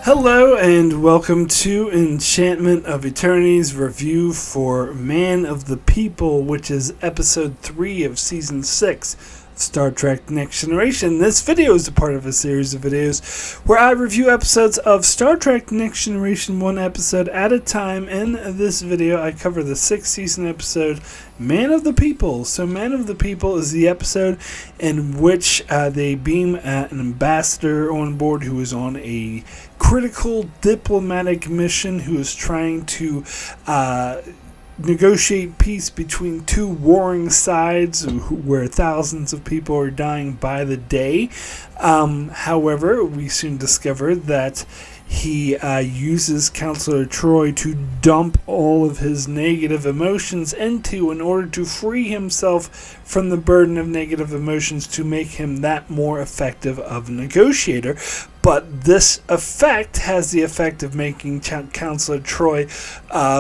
Hello and welcome to Enchantment of Eternity's review for Man of the People, which is episode 3 of season 6 of Star Trek Next Generation. This video is a part of a series of videos where I review episodes of Star Trek Next Generation one episode at a time. In this video I cover the 6th season episode Man of the People. So Man of the People is the episode in which they beam an ambassador on board who is on a critical diplomatic mission, who is trying to negotiate peace between two warring sides where thousands of people are dying by the day. However, we soon discover that he uses Counselor Troi to dump all of his negative emotions into in order to free himself from the burden of negative emotions to make him that more effective of a negotiator. But this effect has the effect of making Counselor Troi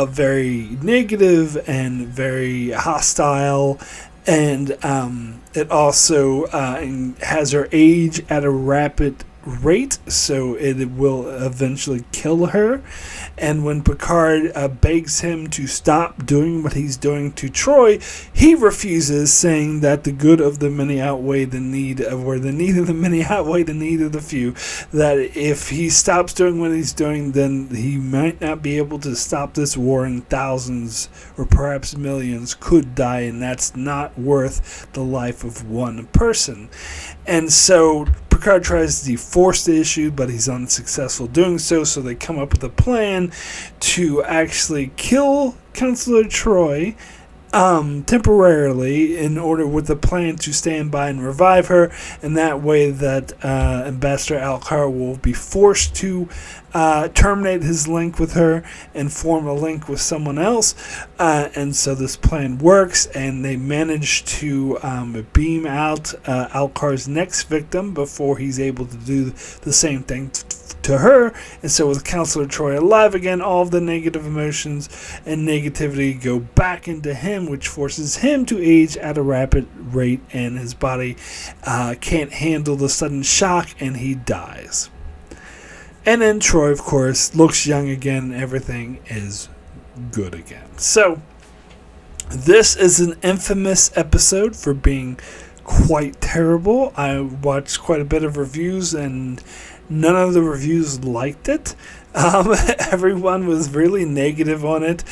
very negative and very hostile, and it also has her age at a rapid rate, so it will eventually kill her. And when Picard begs him to stop doing what he's doing to Troi, he refuses, saying that the good of the many outweigh the need of, or the need of the many outweigh the need of the few, that if he stops doing what he's doing, then he might not be able to stop this war, and thousands or perhaps millions could die, and that's not worth the life of one person. And so Picard tries to force the issue, but he's unsuccessful doing so, so they come up with a plan to actually kill Counselor Troi temporarily, in order with the plan to stand by and revive her, and that way that Ambassador Alcar will be forced to terminate his link with her and form a link with someone else. And so this plan works, and they manage to beam out Alcar's next victim before he's able to do the same thing to her. And so with Counselor Troi alive again, all of the negative emotions and negativity go back into him, which forces him to age at a rapid rate, and his body can't handle the sudden shock, and he dies. And then Troi, of course, looks young again. Everything is good again. So this is an infamous episode for being quite terrible. I watched quite a bit of reviews, and none of the reviews liked it. Everyone was really negative on it.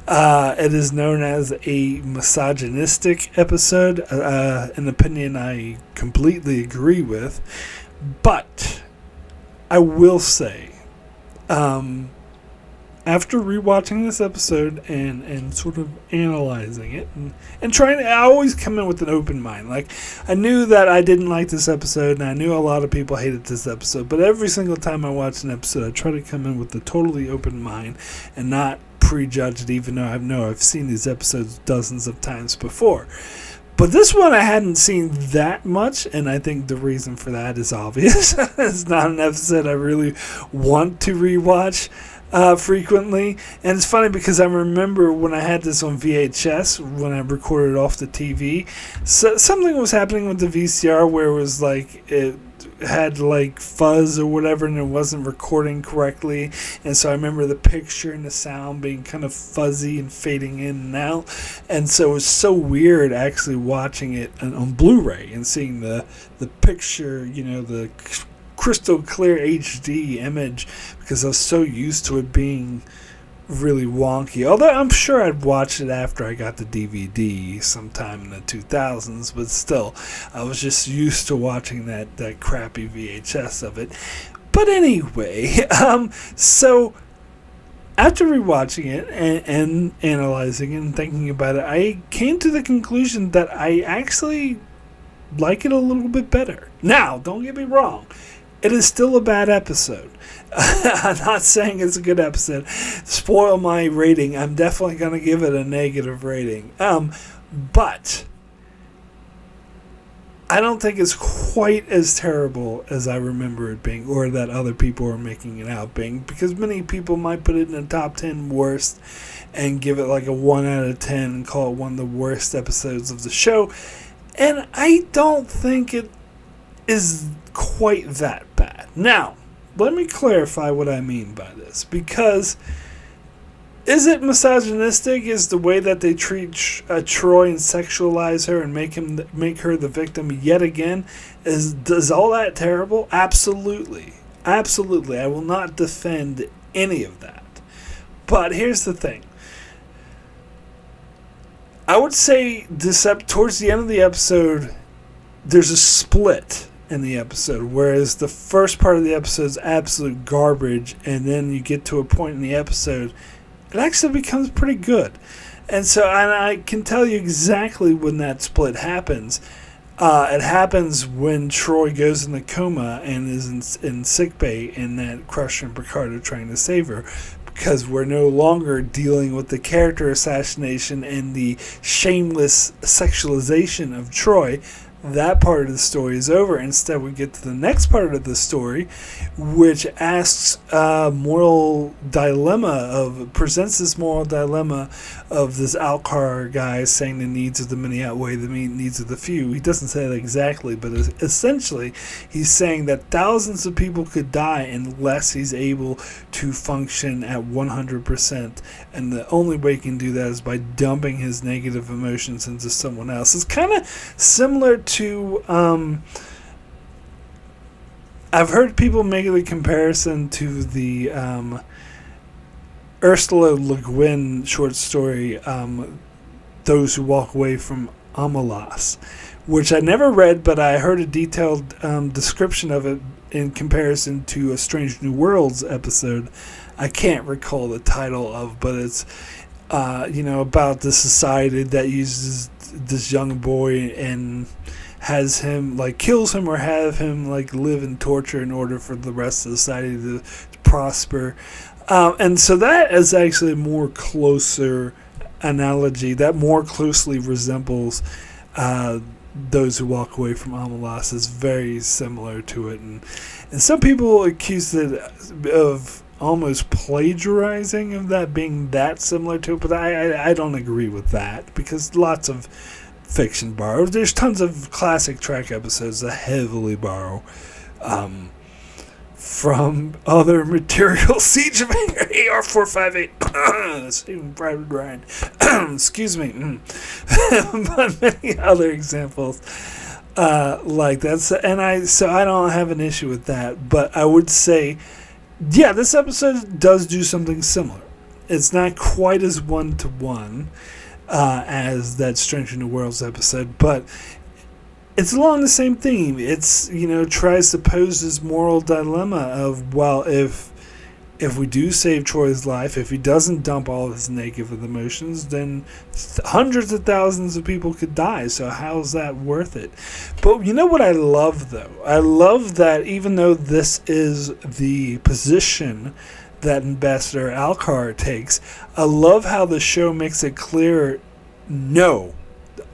It is known as a misogynistic episode, an opinion I completely agree with. But I will say, after rewatching this episode and sort of analyzing it and trying to, I always come in with an open mind. Like, I knew that I didn't like this episode, and I knew a lot of people hated this episode, but every single time I watch an episode, I try to come in with a totally open mind and not prejudge it, even though I've seen these episodes dozens of times before. But this one I hadn't seen that much, and I think the reason for that is obvious. It's not an episode I really want to rewatch frequently. And it's funny because I remember when I had this on VHS, when I recorded off the TV, so something was happening with the VCR where it was like, it had like fuzz or whatever, and it wasn't recording correctly. And so I remember the picture and the sound being kind of fuzzy and fading in and out. And so it was so weird actually watching it on Blu-ray and seeing the picture, the crystal clear HD image, because I was so used to it being really wonky. Although I'm sure I'd watch it after I got the DVD sometime in the 2000s, but still, I was just used to watching that crappy VHS of it. But anyway, so after rewatching it and analyzing it and thinking about it, I came to the conclusion that I actually like it a little bit better. Now, don't get me wrong, it is still a bad episode. I'm not saying it's a good episode. Spoil my rating. I'm definitely going to give it a negative rating. But I don't think it's quite as terrible as I remember it being, or that other people are making it out being, because many people might put it in the top 10 worst and give it like a 1 out of 10 and call it one of the worst episodes of the show. And I don't think it is quite that bad. Now, let me clarify what I mean by this, because is it misogynistic? Is the way that they treat Troi and sexualize her and make her the victim yet again? Does all that terrible? Absolutely, absolutely. I will not defend any of that. But here's the thing. I would say towards the end of the episode, there's a split in the episode, whereas the first part of the episode is absolute garbage, and then you get to a point in the episode, it actually becomes pretty good. And I can tell you exactly when that split happens. It happens when Troi goes in the coma and is in sickbay, and that Crusher and Picard are trying to save her. Because we're no longer dealing with the character assassination and the shameless sexualization of Troi. That part of the story is over. Instead, we get to the next part of the story, which asks presents this moral dilemma of this Alcar guy saying the needs of the many outweigh the needs of the few. He doesn't say that exactly, but essentially he's saying that thousands of people could die unless he's able to function at 100%, and the only way he can do that is by dumping his negative emotions into someone else. It's kind of similar to I've heard people make the comparison to the Ursula Le Guin short story, Those Who Walk Away from Amalas, which I never read, but I heard a detailed description of it in comparison to a Strange New Worlds episode. I can't recall the title of, but it's about the society that uses this young boy and has him kills him or have him live in torture in order for the rest of society to prosper, and so that is actually a more closer analogy that more closely resembles Those Who Walk Away from Amalas. Is very similar to it, and some people accuse it of almost plagiarizing, of that being that similar to it, but I don't agree with that, because lots of fiction borrows. There's tons of classic Trek episodes that heavily borrow from other material. Siege of AR-458, Saving Private Ryan, excuse me, but many other examples like that. So I don't have an issue with that, but I would say, yeah, this episode does do something similar. It's not quite as one-to-one as that Stranger New Worlds episode, but it's along the same theme. It's, tries to pose this moral dilemma of, well, if we do save Troy's life, if he doesn't dump all of his negative emotions, then hundreds of thousands of people could die. So how's that worth it? But you know what I love, though? I love that even though this is the position that Ambassador Alcar takes, I love how the show makes it clear, no,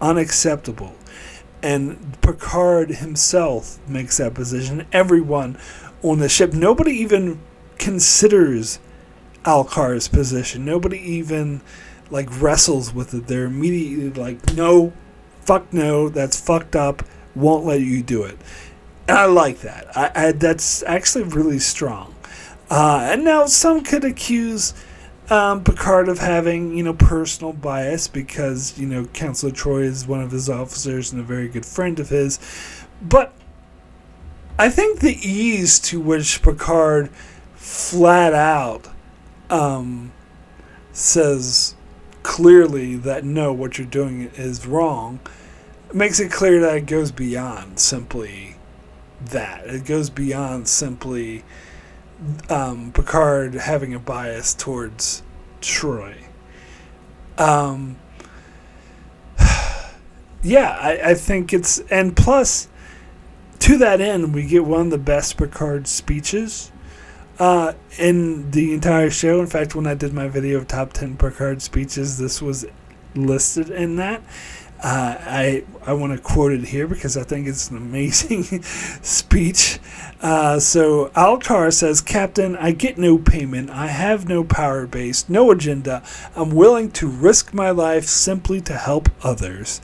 unacceptable. And Picard himself makes that position. Everyone on the ship, nobody even considers Alcar's position. Nobody even wrestles with it. They're immediately no, fuck no, that's fucked up, won't let you do it. And I like that. I that's actually really strong. And now some could accuse Picard of having, personal bias because, Counselor Troi is one of his officers and a very good friend of his. But I think the ease to which Picard flat out says clearly that no, what you're doing is wrong, makes it clear that it goes beyond simply that. It goes beyond simply Picard having a bias towards Troi. I think it's, and plus to that end, we get one of the best Picard speeches in the entire show. In fact, when I did my video of top 10 Picard speeches, this was listed in that. I want to quote it here because I think it's an amazing speech. So Alcar says, "Captain, I get no payment. I have no power base, no agenda. I'm willing to risk my life simply to help others."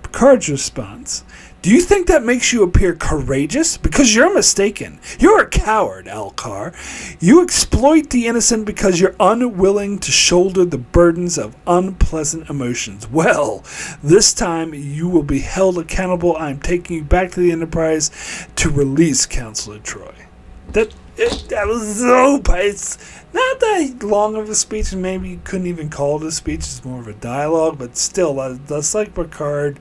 Picard's response: Do you think that makes you appear courageous? Because you're mistaken. You're a coward, Alcar. You exploit the innocent because you're unwilling to shoulder the burdens of unpleasant emotions. Well, this time you will be held accountable. I'm taking you back to the Enterprise to release Counselor Troi. That was so... It's not that long of a speech, and maybe you couldn't even call it a speech. It's more of a dialogue, but still, that's like Picard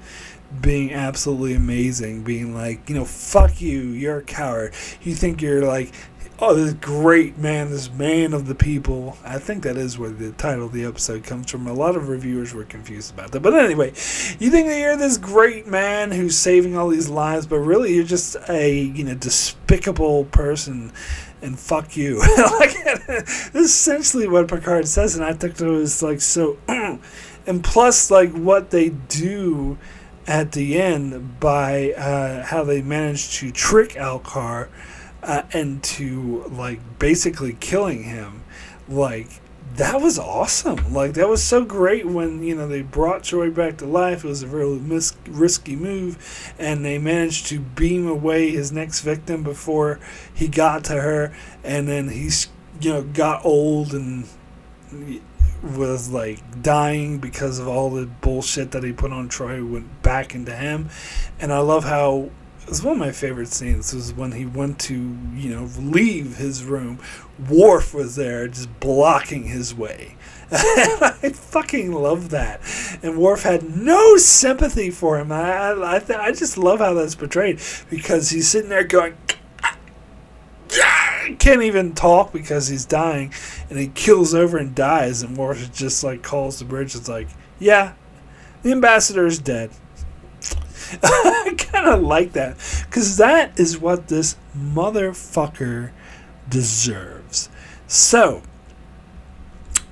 being absolutely amazing, being like, fuck you, you're a coward. You think you're like, oh, this great man, this man of the people. I think that is where the title of the episode comes from. A lot of reviewers were confused about that. But anyway, you think that you're this great man who's saving all these lives, but really you're just a, despicable person, and fuck you. This is essentially what Picard says, and I think it was like so... and plus, like, what they do at the end by how they managed to trick Alcar into, like, basically killing him. Like, that was awesome. Like, that was so great when, they brought Troi back to life. It was a really risky move, and they managed to beam away his next victim before he got to her, and then he's, got old and was like dying because of all the bullshit that he put on Troi, went back into him. And I love how it was one of my favorite scenes was when he went to leave his room. Worf was there just blocking his way. I fucking love that. And Worf had no sympathy for him. I just love how that's portrayed, because he's sitting there going, can't even talk because he's dying, and he kills over and dies, and Worf just like calls the bridge. It's like, yeah, the ambassador is dead. I kind of like that, because that is what this motherfucker deserves. So,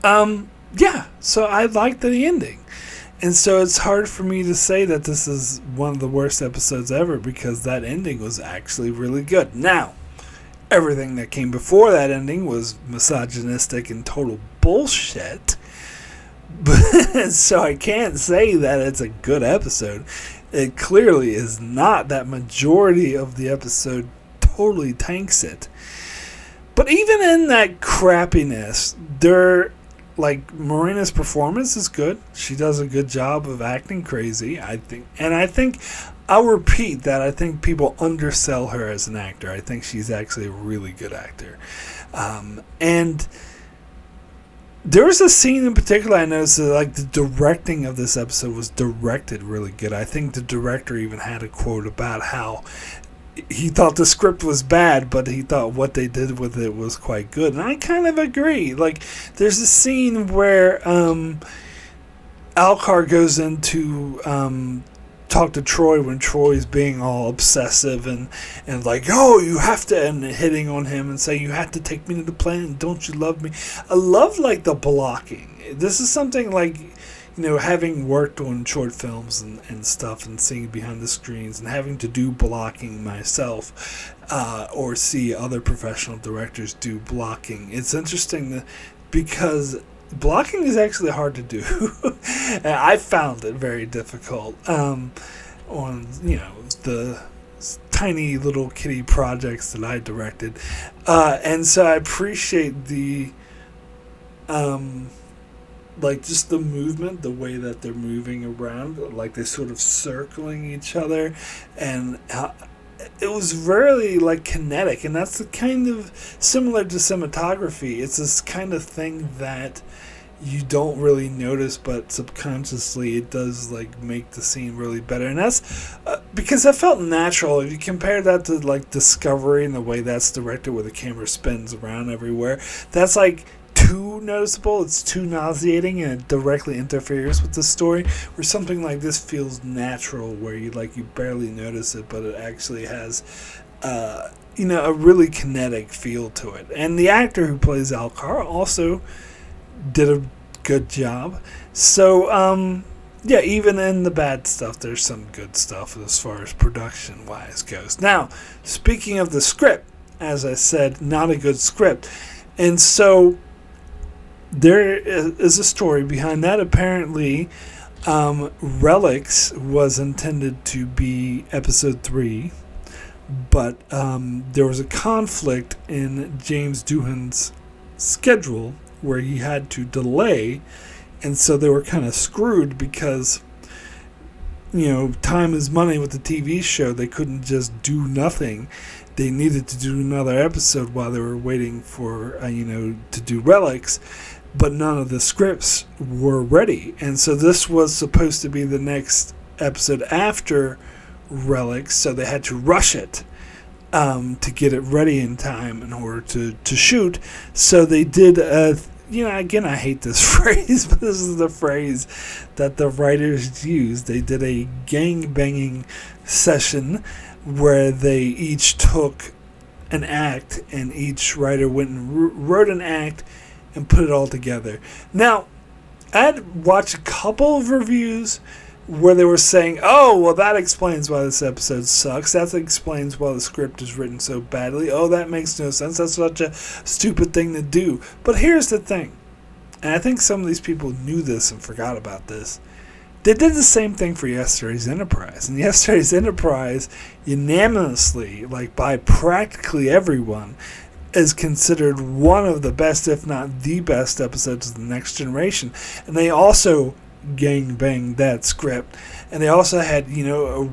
so I like the ending. And so it's hard for me to say that this is one of the worst episodes ever, because that ending was actually really good. Now, everything that came before that ending was misogynistic and total bullshit. But, so I can't say that it's a good episode. It clearly is not. That majority of the episode totally tanks it. But even in that crappiness, Marina's performance is good. She does a good job of acting crazy, I think. And I think, I'll repeat that, I think people undersell her as an actor. I think she's actually a really good actor. And there was a scene in particular I noticed that, like, the directing of this episode was directed really good. I think the director even had a quote about how he thought the script was bad, but he thought what they did with it was quite good. And I kind of agree. Like, there's a scene where Alcar goes into talk to Troi when Troy's being all obsessive and like, oh, you have to, and hitting on him and saying, you have to take me to the planet, don't you love me? I love, like, the blocking. This is something, like, having worked on short films and stuff and seeing behind the screens and having to do blocking myself or see other professional directors do blocking. It's interesting because blocking is actually hard to do. I found it very difficult on, the tiny little kiddie projects that I directed. And so I appreciate the, just the movement, the way that they're moving around, like they're sort of circling each other, and it was very, like, kinetic, and that's the kind of similar to cinematography. It's this kind of thing that you don't really notice, but subconsciously it does, like, make the scene really better. And that's because that felt natural. If you compare that to, like, Discovery and the way that's directed, where the camera spins around everywhere, that's, like, too noticeable. It's too nauseating, and it directly interferes with the story. Where something like this feels natural, where you barely notice it, but it actually has a really kinetic feel to it. And the actor who plays Alcar also did a good job. So even in the bad stuff, there's some good stuff as far as production wise goes. Now, speaking of the script, as I said, not a good script. And so there is a story behind that. Apparently, Relics was intended to be episode 3, but there was a conflict in James Doohan's schedule where he had to delay, and so they were kind of screwed because, time is money with the TV show. They couldn't just do nothing. They needed to do another episode while they were waiting for, to do Relics, but none of the scripts were ready. And so this was supposed to be the next episode after Relics, so they had to rush it to get it ready in time in order to shoot. So they did again, I hate this phrase, but this is the phrase that the writers used. They did a gang-banging session where they each took an act, and each writer went and wrote an act and put it all together. Now, I'd watched a couple of reviews where they were saying, oh, well, that explains why this episode sucks. That explains why the script is written so badly. Oh, that makes no sense. That's such a stupid thing to do. But here's the thing, and I think some of these people knew this and forgot about this. They did the same thing for Yesterday's Enterprise. And Yesterday's Enterprise, unanimously, by practically everyone, is considered one of the best, if not the best, episodes of The Next Generation. And they also gang-banged that script. And they also had,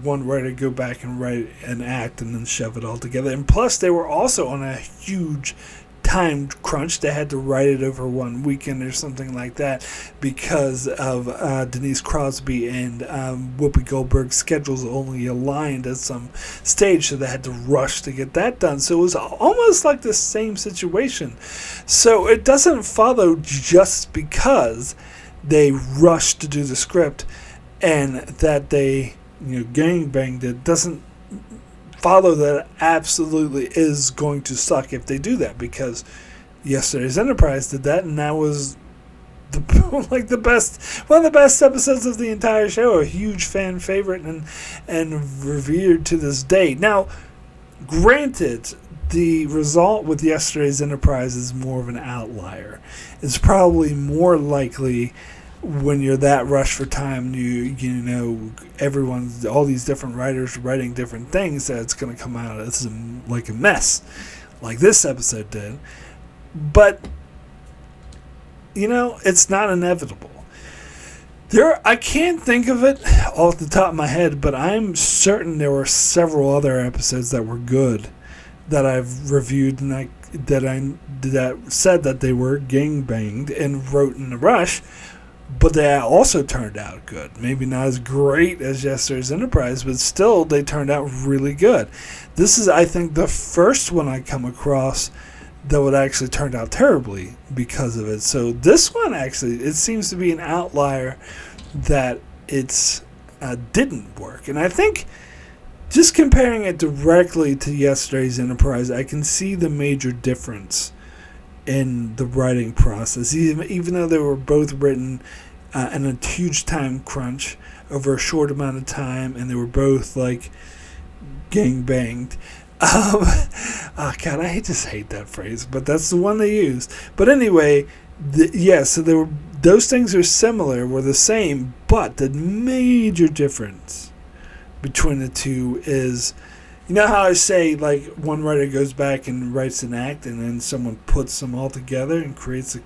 one writer go back and write an act and then shove it all together. And plus, they were also on a huge time crunch. They had to write it over one weekend or something like that because of Denise Crosby and Whoopi Goldberg's schedules only aligned at some stage, so they had to rush to get that done. So it was almost like the same situation. So it doesn't follow just because they rushed to do the script and that they gang-banged it doesn't follow that it absolutely is going to suck if they do that, because Yesterday's Enterprise did that, and that was one of the best episodes of the entire show, a huge fan favorite and revered to this day. Now, granted, the result with Yesterday's Enterprise is more of an outlier. It's probably more likely when you're that rushed for time, everyone's, all these different writers writing different things, that it's going to come out as like a mess, like this episode did. But, it's not inevitable. I can't think of it off the top of my head, but I'm certain there were several other episodes that were good that I've reviewed and that said that they were gang-banged and wrote in a rush, but they also turned out good. Maybe not as great as Yesterday's Enterprise, but still they turned out really good. This is, I think, the first one I come across that would actually turn out terribly because of it. So this one actually, it seems to be an outlier that it's didn't work. And I think just comparing it directly to Yesterday's Enterprise, I can see the major difference in the writing process, even though they were both written in a huge time crunch over a short amount of time, and they were both gang banged. Oh God, I just hate that phrase, but that's the one they used. But anyway, so they were, those things are similar, were the same, but the major difference between the two is, how I say, one writer goes back and writes an act and then someone puts them all together and creates a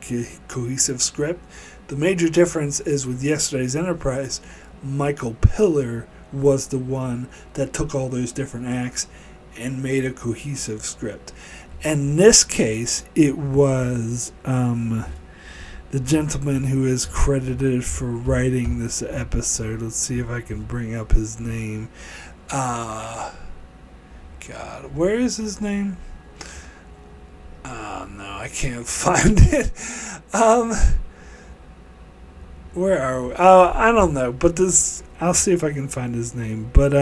cohesive script? The major difference is with Yesterday's Enterprise, Michael Piller was the one that took all those different acts and made a cohesive script. In this case, it was the gentleman who is credited for writing this episode. Let's see if I can bring up his name. God, where is his name? Oh, no, I can't find it. Where are we? I don't know, but I'll see if I can find his name. But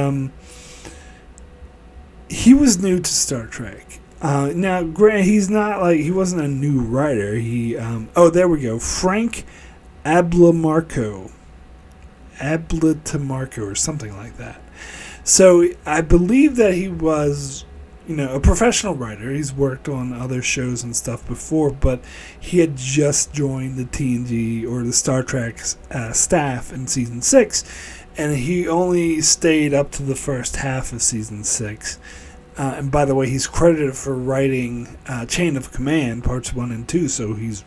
he was new to Star Trek. Now, granted, he's not he wasn't a new writer. He there we go, Frank Ablamarco or something like that. So I believe that he was a professional writer. He's worked on other shows and stuff before, but he had just joined the TNG or the Star Trek staff in season 6, and he only stayed up to the first half of season 6. And by the way, he's credited for writing Chain of Command parts 1 and 2, so he's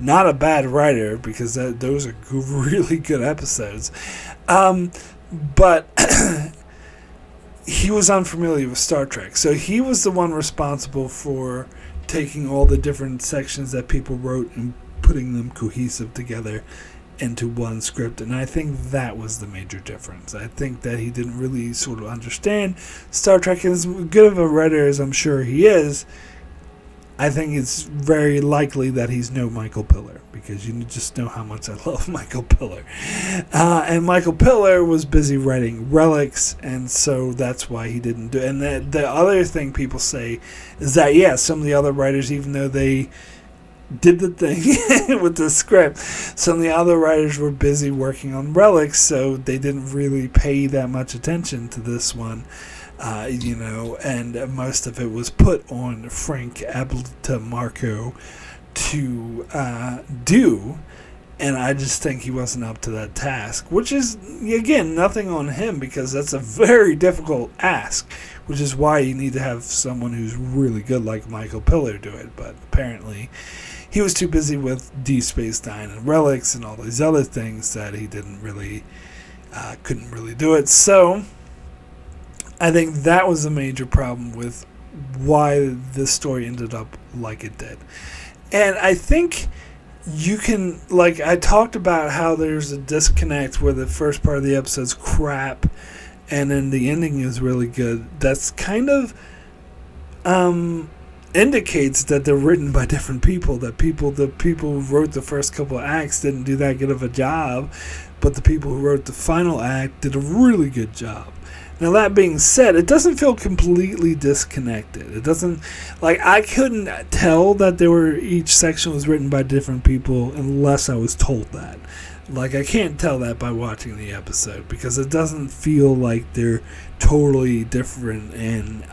not a bad writer, because those are really good episodes. But he was unfamiliar with Star Trek, so he was the one responsible for taking all the different sections that people wrote and putting them cohesive together into one script. And I think that was the major difference. I think that he didn't really sort of understand Star Trek. And as good of a writer as I'm sure he is, I think it's very likely that he's no Michael Piller, because you just know how much I love Michael Piller. And Michael Piller was busy writing Relics, and so that's why he didn't do it. And the other thing people say is that, some of the other writers, even though they did the thing with the script, some of the other writers were busy working on Relics, so they didn't really pay that much attention to this one. And most of it was put on Frank Abitamarco to do, and I just think he wasn't up to that task, which is, again, nothing on him, because that's a very difficult ask, which is why you need to have someone who's really good like Michael Piller do it. But apparently he was too busy with Deep Space Nine and Relics and all these other things that he couldn't really do it. So I think that was a major problem with why this story ended up like it did. And I think you can, I talked about how there's a disconnect where the first part of the episode's crap and then the ending is really good. That's kind of indicates that they're written by different people. That the people who wrote the first couple of acts didn't do that good of a job, but the people who wrote the final act did a really good job. Now, that being said, it doesn't feel completely disconnected. It doesn't, I couldn't tell that each section was written by different people unless I was told that. I can't tell that by watching the episode, because it doesn't feel like they're totally different and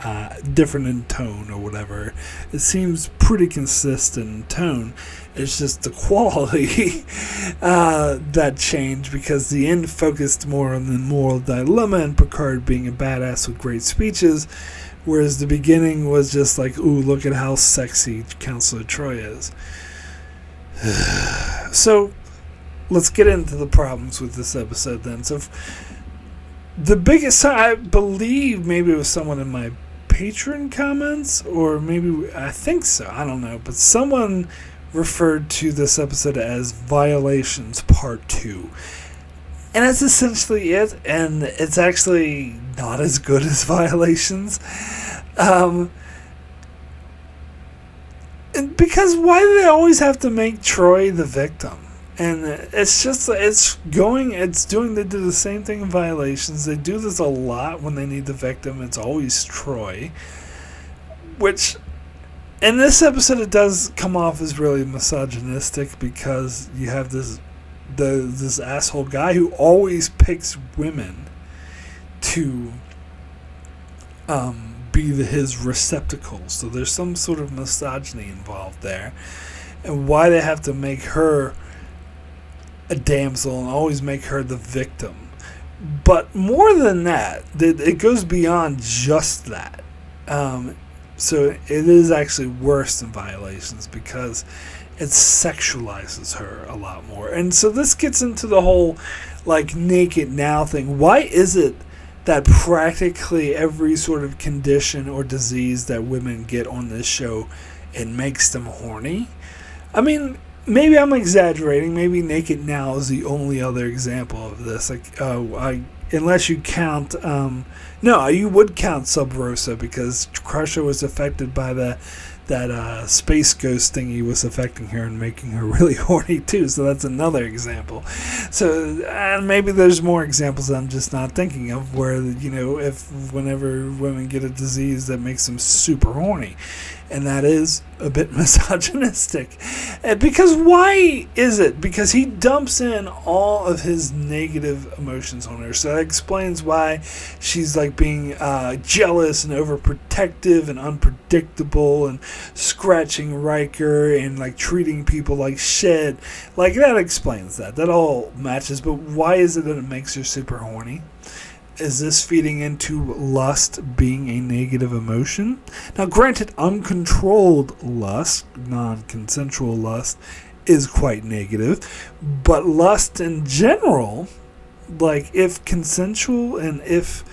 different in tone or whatever. It seems pretty consistent in tone. It's just the quality that changed, because the end focused more on the moral dilemma and Picard being a badass with great speeches, whereas the beginning was just ooh, look at how sexy Counselor Troi is. So let's get into the problems with this episode then. So the biggest, I believe maybe it was someone in my Patreon comments, or maybe, I think so, I don't know, but someone referred to this episode as Violations Part 2. And that's essentially it, and it's actually not as good as Violations. And because why do they always have to make Troi the victim? And it's just, they do the same thing in Violations. They do this a lot when they need the victim. It's always Troi. Which, in this episode, it does come off as really misogynistic, because you have this asshole guy who always picks women to be his receptacle. So there's some sort of misogyny involved there. And why they have to make her a damsel and always make her the victim. But more than that, it goes beyond just that. So it is actually worse than Violations, because it sexualizes her a lot more. And so this gets into the whole naked now thing. Why is it that practically every sort of condition or disease that women get on this show, it makes them horny? I mean, maybe I'm exaggerating. Maybe Naked Now is the only other example of this. Unless you count, no, you would count Sub Rosa, because Crusher was affected by the space ghost thingy was affecting her and making her really horny too. So that's another example. So and maybe there's more examples I'm just not thinking of where, if whenever women get a disease that makes them super horny, and that is a bit misogynistic. And because why is it? Because he dumps in all of his negative emotions on her. So that explains why she's like being jealous and overprotective and unpredictable and scratching Riker and like treating people like shit. Like that explains that. That all matches. But why is it that it makes her super horny? Is this feeding into lust being a negative emotion? Now, granted, uncontrolled lust, non-consensual lust, is quite negative. But lust in general, like if consensual and if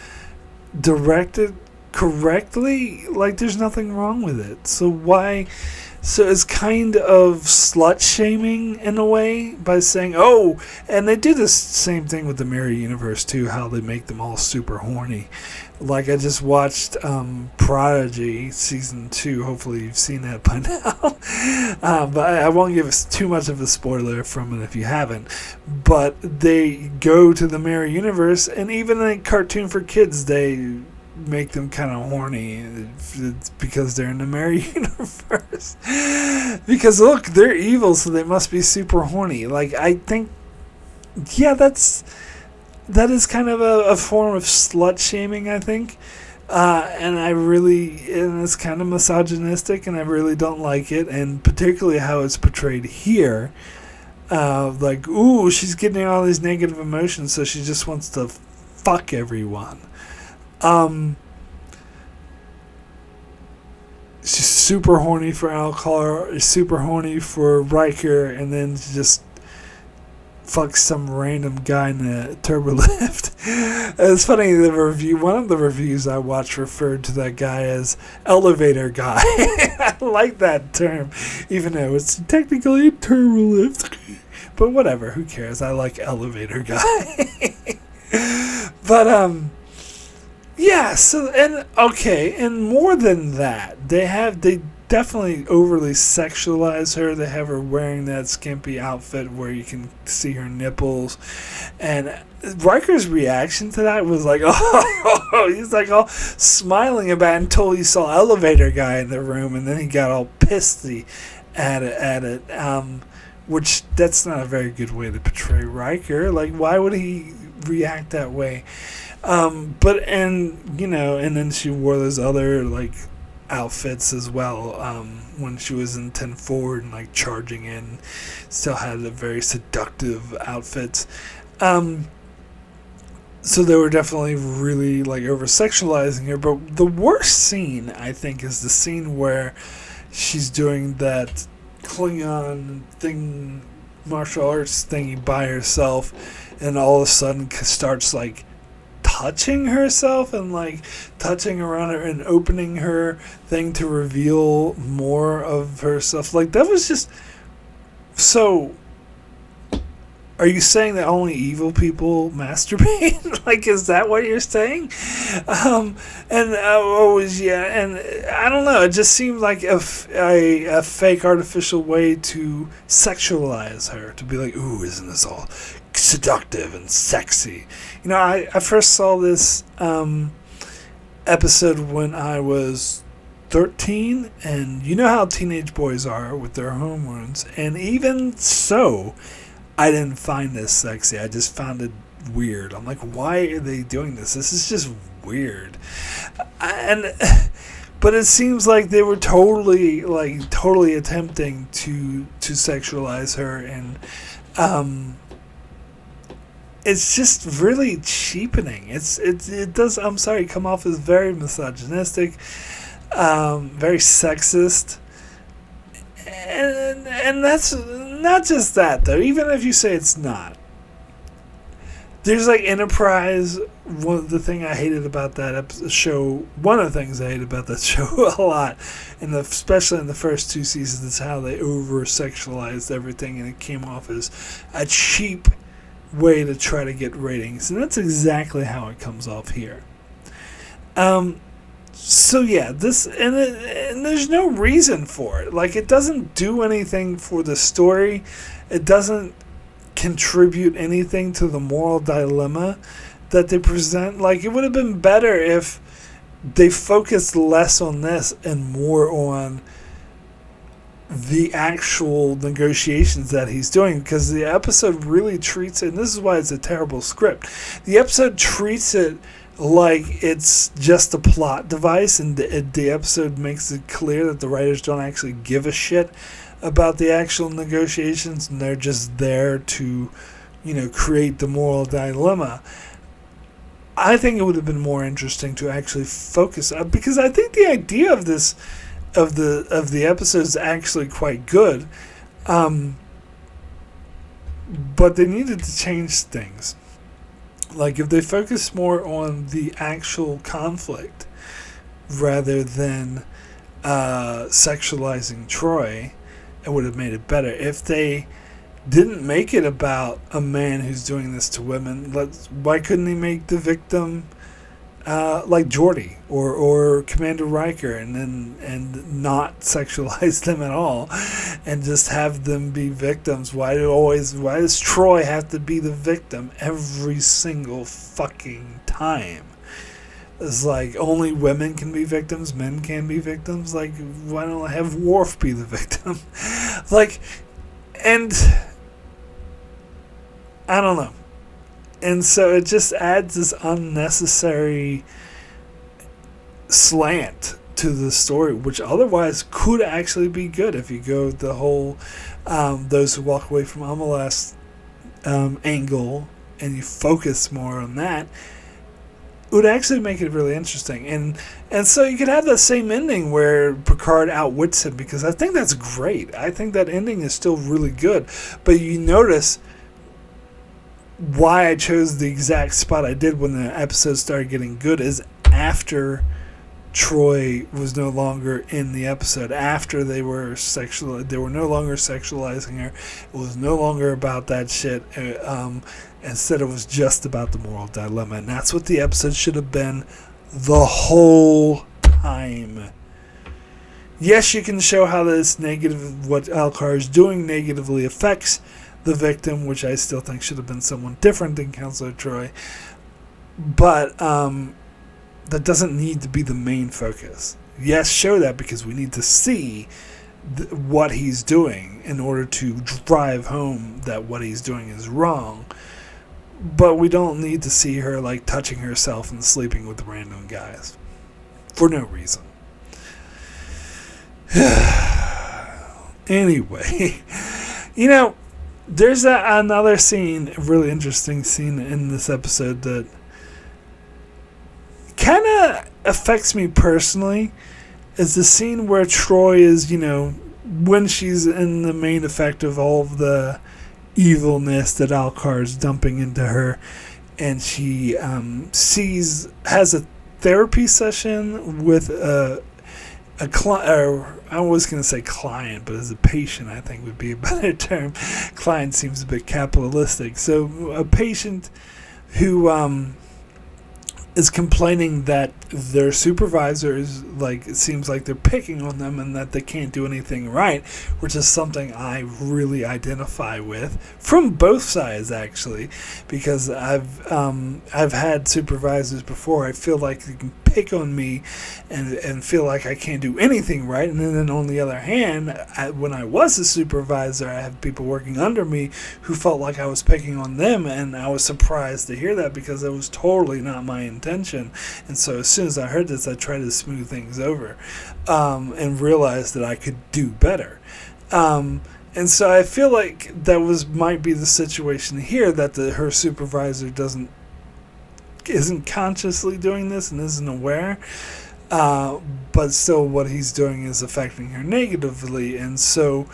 directed correctly, like there's nothing wrong with it. So why? So it's kind of slut-shaming in a way by saying, oh, and they do this same thing with the Mirror Universe too, how they make them all super horny. Like I just watched Prodigy Season 2, hopefully you've seen that by now. But I won't give us too much of a spoiler from it if you haven't. But they go to the Mirror Universe, and even in a cartoon for kids, they make them kind of horny. It's because they're in the Mirror Universe. Because look, they're evil, so they must be super horny. Like I think, yeah, that is kind of a form of slut shaming, I think. And it's kind of misogynistic, and I really don't like it, and particularly how it's portrayed here. Like, ooh, she's getting all these negative emotions, so she just wants to fuck everyone. She's super horny for Alcar, super horny for Riker, and then she just fucks some random guy in a turbo lift. It's funny, one of the reviews I watched referred to that guy as elevator guy. I like that term, even though it's technically a turbo lift. But whatever, who cares? I like elevator guy. But yeah, so, and more than that, they definitely overly sexualize her. They have her wearing that skimpy outfit where you can see her nipples, and Riker's reaction to that was like, oh, he's like all smiling about it until he saw elevator guy in the room, and then he got all pissy at it, which that's not a very good way to portray Riker. Like, why would he react that way? And then she wore those other like outfits as well. When she was in 10 forward and like charging in, still had a very seductive outfit. So they were definitely really like over sexualizing her. But the worst scene, I think, is the scene where she's doing that Klingon thing, martial arts thingy by herself, and all of a sudden starts like touching herself and like touching around her and opening her thing to reveal more of herself. Like that was just so. Are you saying that only evil people masturbate? Like, is that what you're saying? And I don't know. It just seemed like a fake artificial way to sexualize her, to be like, ooh, isn't this all seductive and sexy? You know, I first saw this episode when I was 13, and you know how teenage boys are with their hormones, and even so, I didn't find this sexy. I just found it weird. I'm like, why are they doing this? This is just weird. But it seems like they were totally attempting to sexualize her, and it's just really cheapening. It does, I'm sorry, come off as very misogynistic, very sexist. And that's not just that, though. Even if you say it's not, there's like Enterprise. One of the things I hated about that show, one of the things I hated about that show a lot, especially in the first 2 seasons, is how they over-sexualized everything, and it came off as a cheap way to try to get ratings. And that's exactly how it comes off here. So yeah, and there's no reason for it. Like, it doesn't do anything for the story. It doesn't contribute anything to the moral dilemma that they present. Like, it would have been better if they focused less on this and more on the actual negotiations that he's doing, because the episode really treats it, and this is why it's a terrible script. The episode treats it like it's just a plot device, and the episode makes it clear that the writers don't actually give a shit about the actual negotiations, and they're just there to, create the moral dilemma. I think it would have been more interesting to actually focus on, because I think the idea of this, of the episode is actually quite good, but they needed to change things. Like, if they focus more on the actual conflict rather than sexualizing Troi, it would have made it better. If they didn't make it about a man who's doing this to women, why couldn't they make the victim like Geordi or Commander Riker, and not sexualize them at all, and just have them be victims? Why does Troi have to be the victim every single fucking time? It's like, only women can be victims, men can be victims. Like, why don't I have Worf be the victim? Like, and I don't know. And so it just adds this unnecessary slant to the story, which otherwise could actually be good if you go the whole those who walk away from Amalast angle, and you focus more on that. It would actually make it really interesting. And so you could have that same ending where Picard outwits him, because I think that's great. I think that ending is still really good. But you notice why I chose the exact spot I did when the episode started getting good is after Troi was no longer in the episode, after they were no longer sexualizing her. It was no longer about that shit. Instead, it was just about the moral dilemma, and that's what the episode should have been the whole time. Yes, you can show how this what Alcar is doing negatively affects the victim, which I still think should have been someone different than Counselor Troi, but that doesn't need to be the main focus. Yes, show that, because we need to see what he's doing in order to drive home that what he's doing is wrong, but we don't need to see her like touching herself and sleeping with random guys for no reason. Anyway, there's another scene, a really interesting scene in this episode that kind of affects me personally. Is the scene where Troi is, when she's in the main effect of all of the evilness that Alcar is dumping into her, and she has a therapy session with a client. I was going to say client, but as a patient, I think would be a better term. Client seems a bit capitalistic. So a patient who is complaining that their supervisors, like, it seems like they're picking on them and that they can't do anything right, which is something I really identify with from both sides, actually, because I've had supervisors before. I feel like they can pick on me and feel like I can't do anything right, and then on the other hand, when I was a supervisor, I had people working under me who felt like I was picking on them, and I was surprised to hear that, because it was totally not my intention. And so as soon as I heard this, I tried to smooth things over and realized that I could do better. And so I feel like that might be the situation here, that her supervisor isn't consciously doing this and isn't aware, but still what he's doing is affecting her negatively. And so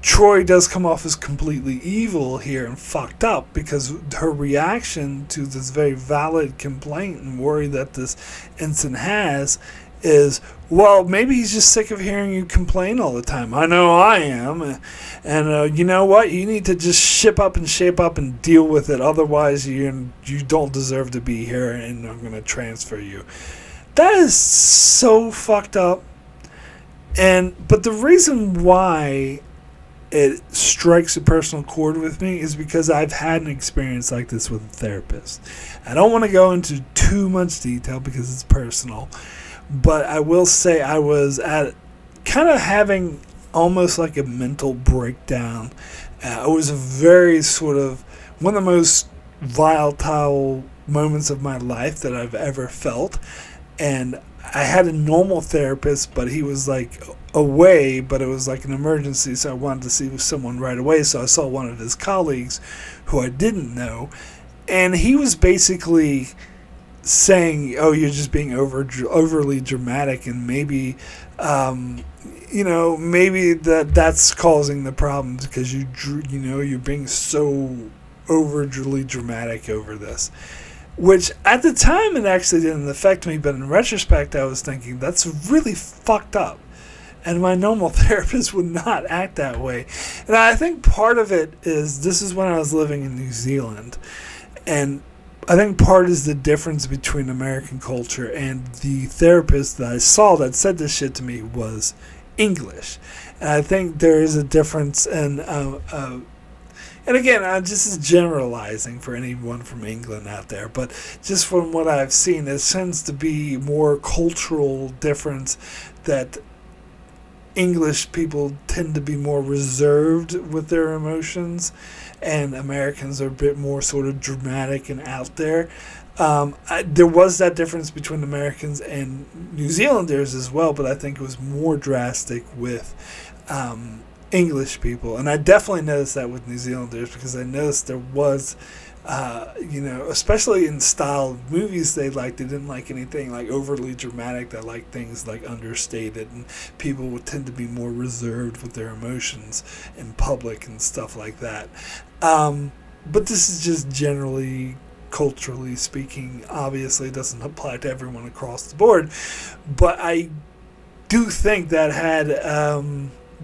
Troi does come off as completely evil here and fucked up, because her reaction to this very valid complaint and worry that this ensign has is, well, maybe he's just sick of hearing you complain all the time. I know I am. And you know what? You need to just shape up and deal with it. Otherwise, you don't deserve to be here, and I'm going to transfer you. That is so fucked up. But the reason why it strikes a personal chord with me is because I've had an experience like this with a therapist. I don't want to go into too much detail because it's personal, but I will say I was at kind of having almost like a mental breakdown. It was a very sort of one of the most volatile moments of my life that I've ever felt. And I had a normal therapist, but he was like away, but it was like an emergency, so I wanted to see someone right away. So I saw one of his colleagues who I didn't know, and he was basically saying, "Oh, you're just being overly dramatic, and maybe, maybe that's causing the problems because you're being so overly dramatic over this." Which, at the time, it actually didn't affect me, but in retrospect, I was thinking, that's really fucked up. And my normal therapist would not act that way. And I think part of it is, this is when I was living in New Zealand. And I think part is the difference between American culture, and the therapist that I saw that said this shit to me was English. And I think there is a difference in... and again, I'm just generalizing for anyone from England out there, but just from what I've seen, there tends to be more cultural difference that English people tend to be more reserved with their emotions, and Americans are a bit more sort of dramatic and out there. There was that difference between Americans and New Zealanders as well, but I think it was more drastic with English people, and I definitely noticed that with New Zealanders, because I noticed there was, especially in style of movies they didn't like anything like overly dramatic. They liked things like understated, and people would tend to be more reserved with their emotions in public and stuff like that. But this is just generally, culturally speaking. Obviously, it doesn't apply to everyone across the board, but I do think that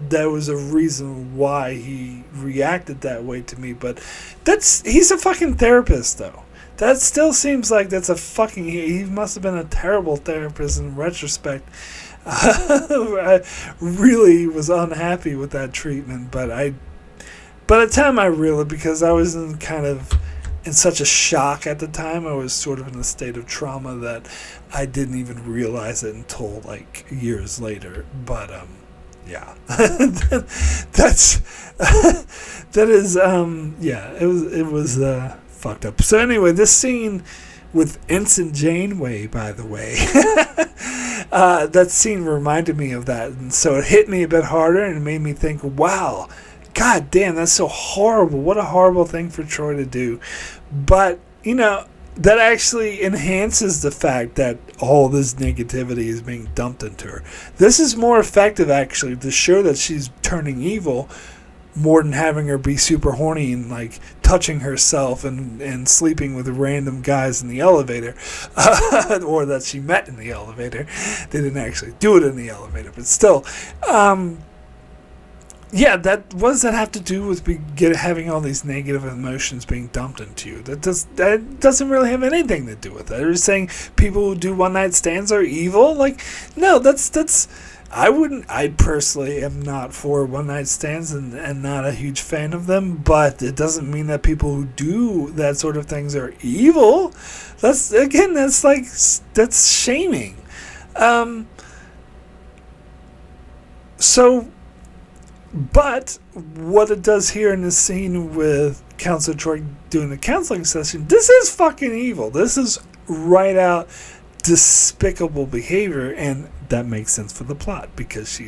there was a reason why he reacted that way to me. But he's a fucking therapist, though. That still seems like that's a fucking... He must have been a terrible therapist in retrospect. I really was unhappy with that treatment, but by the time I realized, because I was in such a shock at the time, I was sort of in a state of trauma that I didn't even realize it until like years later. But yeah, it was fucked up. So anyway, this scene with Ensign Janeway, by the way, that scene reminded me of that, and so it hit me a bit harder, and it made me think, wow, god damn, that's so horrible. What a horrible thing for Troi to do. But that actually enhances the fact that all this negativity is being dumped into her. This is more effective, actually, to show that she's turning evil, more than having her be super horny and like touching herself and sleeping with random guys in the elevator, or that she met in the elevator. They didn't actually do it in the elevator, but still. Yeah, what does that have to do with having all these negative emotions being dumped into you? That doesn't really have anything to do with it. Are you saying people who do one night stands are evil? Like, no, I personally am not for one night stands and not a huge fan of them, but it doesn't mean that people who do that sort of things are evil. That's shaming. But what it does here in this scene with Counselor Troi doing the counseling session, this is fucking evil. This is right out despicable behavior, and that makes sense for the plot because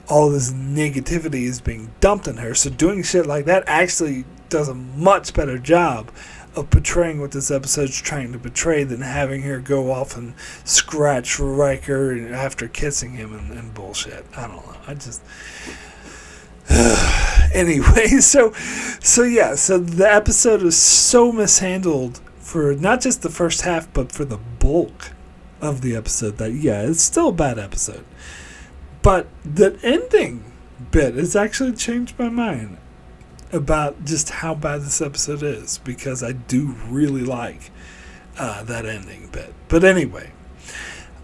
all this negativity is being dumped on her. So doing shit like that actually does a much better job of portraying what this episode's trying to portray than having her go off and scratch Riker after kissing him and bullshit. I don't know. Anyway, so the episode is so mishandled for not just the first half, but for the bulk of the episode that, it's still a bad episode. But the ending bit has actually changed my mind about just how bad this episode is, because I do really like that ending bit. But anyway,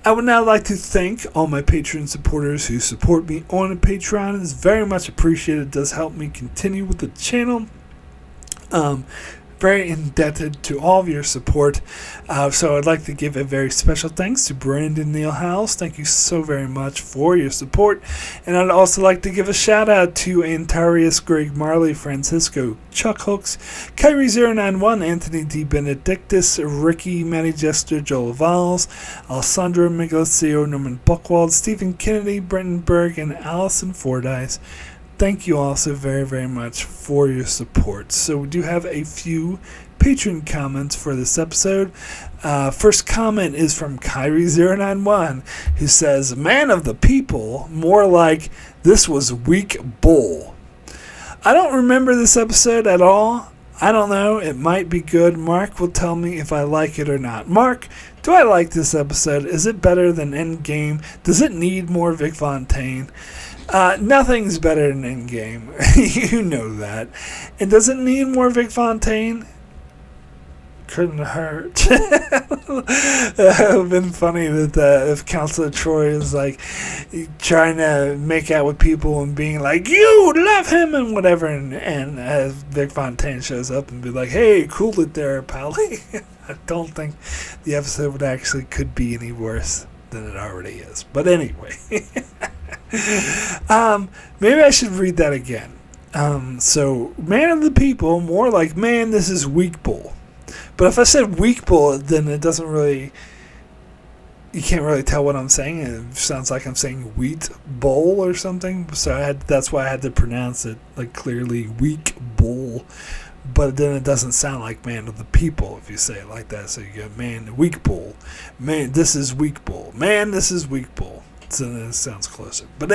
I would now like to thank all my Patreon supporters who support me on Patreon. It's very much appreciated. It does help me continue with the channel. Very indebted to all of your support. So I'd like to give a very special thanks to Brandon Neal House. Thank you so very much for your support. And I'd also like to give a shout out to Antarius, Greg Marley, Francisco, Chuck Hooks, Kyrie091, Anthony D. Benedictus, Ricky, Matty Jester, Joel Valls, Alessandro Miglaccio, Norman Buchwald, Stephen Kennedy, Brenton Berg, and Allison Fordyce. Thank you all so very, very much for your support. So we do have a few Patreon comments for this episode. First comment is from Kyrie091, who says, "Man of the people, more like this was weak bull." I don't remember this episode at all. I don't know. It might be good. Mark will tell me if I like it or not. Mark, do I like this episode? Is it better than Endgame? Does it need more Vic Fontaine? Nothing's better than Endgame. You know that. And does it need more Vic Fontaine? Couldn't hurt. It would have been funny that if Counselor Troi is like trying to make out with people and being like, "You love him," and whatever, and as Vic Fontaine shows up and be like, "Hey, cool it there, pally." I don't think the episode would actually could be any worse than it already is. But anyway. Maybe I should read that again. So, man of the people, more like, man, this is weak bull. But if I said weak bull, then it doesn't really, you can't really tell what I'm saying. It sounds like I'm saying wheat bowl or something. So that's why I had to pronounce it like clearly, weak bull. But then it doesn't sound like man of the people if you say it like that. So you go, man, weak bull. Man, this is weak bull. Man, this is weak bull. So it sounds closer. But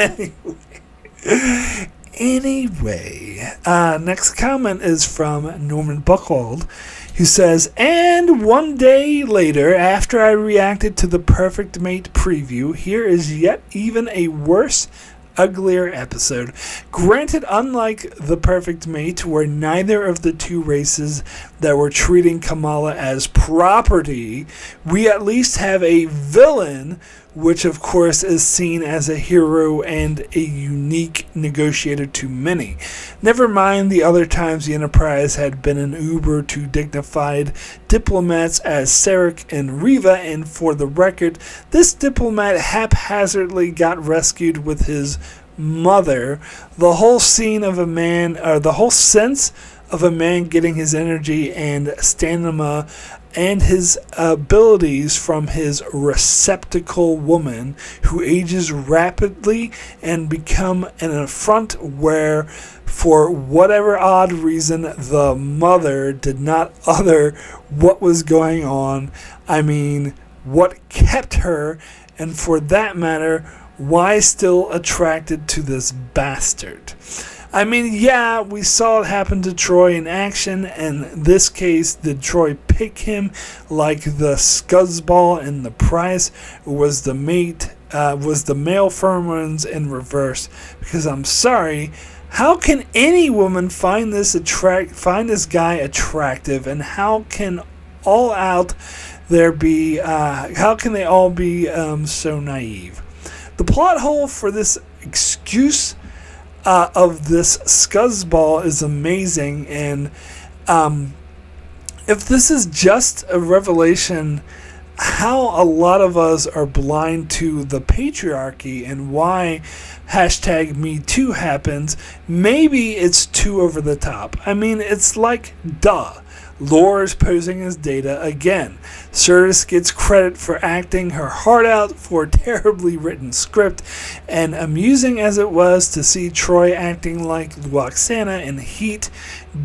anyway, next comment is from Norman Buchwald, who says, "And one day later, after I reacted to the Perfect Mate preview, here is yet even a worse, uglier episode. Granted, unlike the Perfect Mate, where neither of the two races that were treating Kamala as property, we at least have a villain, which of course is seen as a hero and a unique negotiator to many. Never mind the other times the Enterprise had been an uber to dignified diplomats as Sarek and Riva, and for the record, this diplomat haphazardly got rescued with his mother. The whole scene of the whole sense of a man getting his energy and stamina and his abilities from his receptacle woman who ages rapidly and become an affront where, for whatever odd reason, the mother did not utter what was going on. I mean, what kept her, and for that matter, why still attracted to this bastard? I mean, yeah, we saw it happen to Troi in action, and in this case, did Troi pick him like the scuzzball in the prize? Was the mate, was the male pheromones in reverse? Because I'm sorry, how can any woman find this guy attractive, and how can how can they all be so naive? The plot hole for this excuse of this scuzzball is amazing, and if this is just a revelation how a lot of us are blind to the patriarchy and why #MeToo happens, maybe it's too over the top. I mean, it's like, duh. Lore is posing as Data again. Sirtis gets credit for acting her heart out for a terribly written script, and amusing as it was to see Troi acting like Luoxana in Heat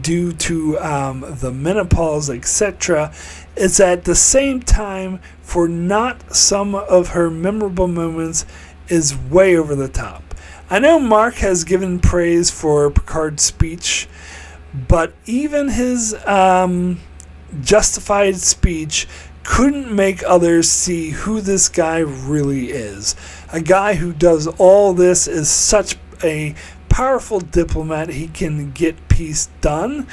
due to the menopause, etc., it's at the same time for not some of her memorable moments is way over the top. I know Mark has given praise for Picard's speech, but even his justified speech couldn't make others see who this guy really is. A guy who does all this is such a powerful diplomat, he can get peace done.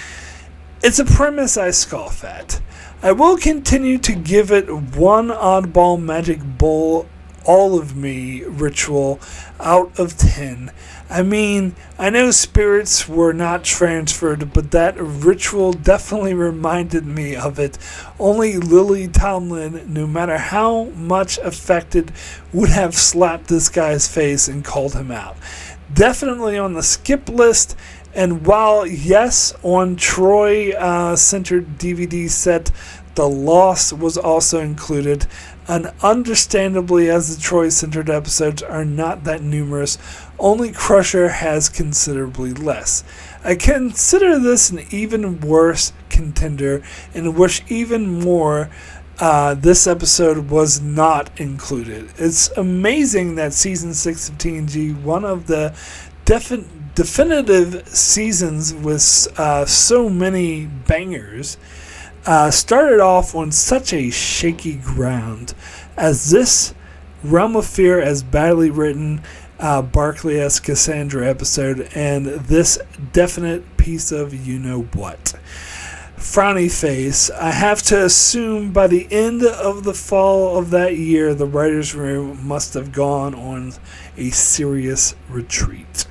It's a premise I scoff at. I will continue to give it one oddball magic bull all of me ritual out of 10. I mean, I know spirits were not transferred, but that ritual definitely reminded me of it. Only Lily Tomlin, no matter how much affected, would have slapped this guy's face and called him out. Definitely on the skip list. And while, yes, on Troi-centered DVD set, The Lost was also included, and understandably, as the Troi-centered episodes are not that numerous, only Crusher has considerably less. I consider this an even worse contender, and wish even more this episode was not included. It's amazing that Season 6 of TNG, one of the definitive seasons with so many bangers, started off on such a shaky ground, as this Realm of Fear as badly written Barclay-esque Cassandra episode, and this definite piece of you-know-what. Frowny face. I have to assume by the end of the fall of that year, the writer's room must have gone on a serious retreat.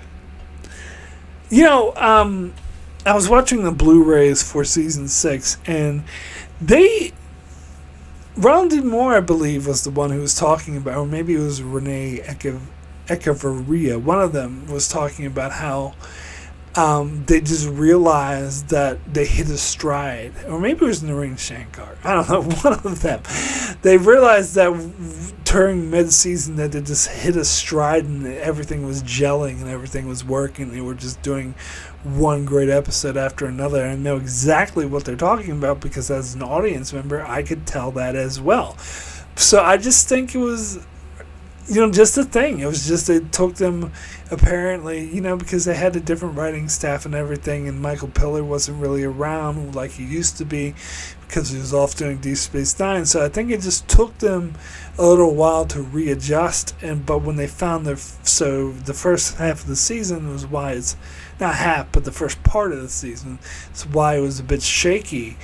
I was watching the Blu-rays for Season 6, and Ronald D. Moore, I believe, was the one who was talking about, or maybe it was Renee Echevarria. One of them was talking about how they just realized that they hit a stride. Or maybe it was Naren Shankar. I don't know, one of them. They realized that during mid-season that they just hit a stride and everything was gelling and everything was working. They were just doing one great episode after another. I know exactly what they're talking about because as an audience member, I could tell that as well. So I just think it was, just a thing. It was just, it took them apparently, because they had a different writing staff and everything, and Michael Piller wasn't really around like he used to be because he was off doing Deep Space Nine. So I think it just took them a little while to readjust. But when they found the first half of the season was why it's not half, but the first part of the season is why it was a bit shaky.